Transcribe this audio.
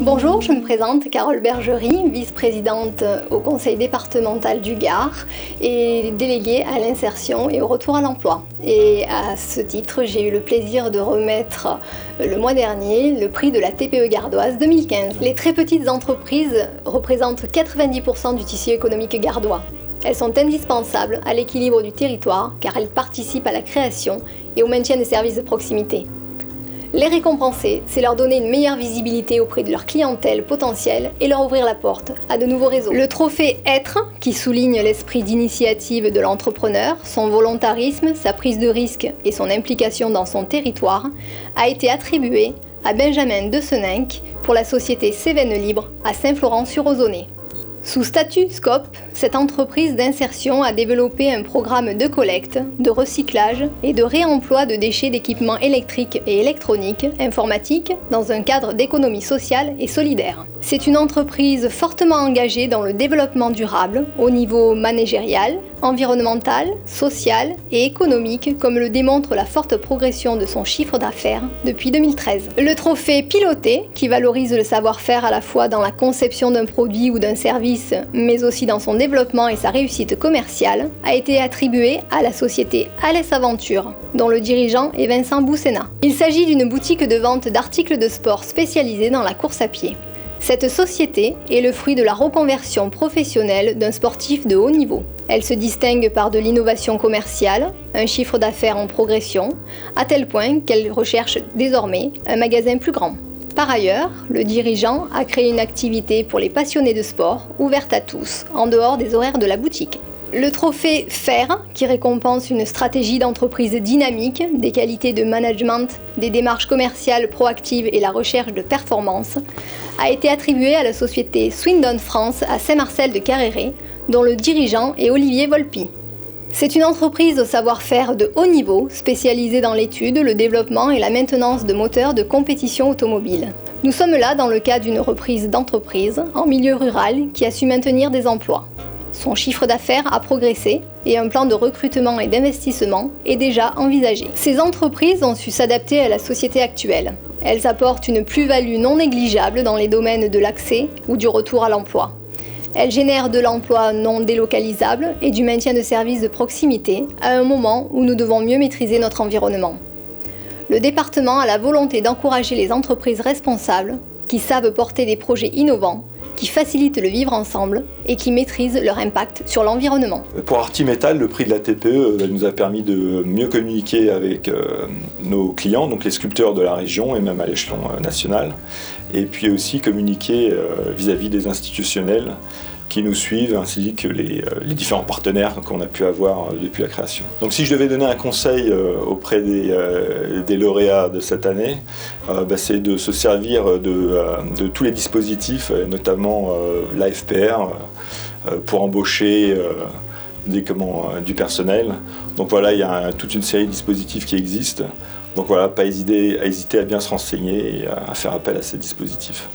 Bonjour, je me présente, Carole Bergerie, vice-présidente au conseil départemental du Gard et déléguée à l'insertion et au retour à l'emploi. Et à ce titre, j'ai eu le plaisir de remettre le mois dernier le prix de la TPE gardoise 2015. Les très petites entreprises représentent 90% du tissu économique gardois. Elles sont indispensables à l'équilibre du territoire car elles participent à la création et au maintien des services de proximité. Les récompenser, c'est leur donner une meilleure visibilité auprès de leur clientèle potentielle et leur ouvrir la porte à de nouveaux réseaux. Le trophée Être, qui souligne l'esprit d'initiative de l'entrepreneur, son volontarisme, sa prise de risque et son implication dans son territoire, a été attribué à Benjamin Decenenc pour la société Cévennes Libre à Saint-Florent-sur-Ozonay. Sous statut Scope, cette entreprise d'insertion a développé un programme de collecte, de recyclage et de réemploi de déchets d'équipements électriques et électroniques, informatiques, dans un cadre d'économie sociale et solidaire. C'est une entreprise fortement engagée dans le développement durable au niveau managérial, environnemental, social et économique, comme le démontre la forte progression de son chiffre d'affaires depuis 2013. Le trophée Piloté, qui valorise le savoir-faire à la fois dans la conception d'un produit ou d'un service, mais aussi dans son développement et sa réussite commerciale, a été attribué à la société Alès Aventure, dont le dirigeant est Vincent Boussena. Il s'agit d'une boutique de vente d'articles de sport spécialisée dans la course à pied. Cette société est le fruit de la reconversion professionnelle d'un sportif de haut niveau. Elle se distingue par de l'innovation commerciale, un chiffre d'affaires en progression, à tel point qu'elle recherche désormais un magasin plus grand. Par ailleurs, le dirigeant a créé une activité pour les passionnés de sport, ouverte à tous, en dehors des horaires de la boutique. Le trophée Faire, qui récompense une stratégie d'entreprise dynamique, des qualités de management, des démarches commerciales proactives et la recherche de performance, a été attribué à la société Swindon France à Saint-Marcel de Carréré, dont le dirigeant est Olivier Volpi. C'est une entreprise au savoir-faire de haut niveau, spécialisée dans l'étude, le développement et la maintenance de moteurs de compétition automobile. Nous sommes là dans le cas d'une reprise d'entreprise en milieu rural qui a su maintenir des emplois. Son chiffre d'affaires a progressé et un plan de recrutement et d'investissement est déjà envisagé. Ces entreprises ont su s'adapter à la société actuelle. Elles apportent une plus-value non négligeable dans les domaines de l'accès ou du retour à l'emploi. Elles génèrent de l'emploi non délocalisable et du maintien de services de proximité à un moment où nous devons mieux maîtriser notre environnement. Le département a la volonté d'encourager les entreprises responsables qui savent porter des projets innovants, qui facilitent le vivre ensemble et qui maîtrisent leur impact sur l'environnement. Pour Artimetal, le prix de la TPE nous a permis de mieux communiquer avec nos clients, donc les sculpteurs de la région et même à l'échelon national, et puis aussi communiquer vis-à-vis des institutionnels qui nous suivent, ainsi que les différents partenaires qu'on a pu avoir depuis la création. Donc si je devais donner un conseil auprès des lauréats de cette année, c'est de se servir de tous les dispositifs, notamment l'AFPR, pour embaucher du personnel. Donc voilà, il y a toute une série de dispositifs qui existent. Donc voilà, pas hésiter à bien se renseigner et à faire appel à ces dispositifs.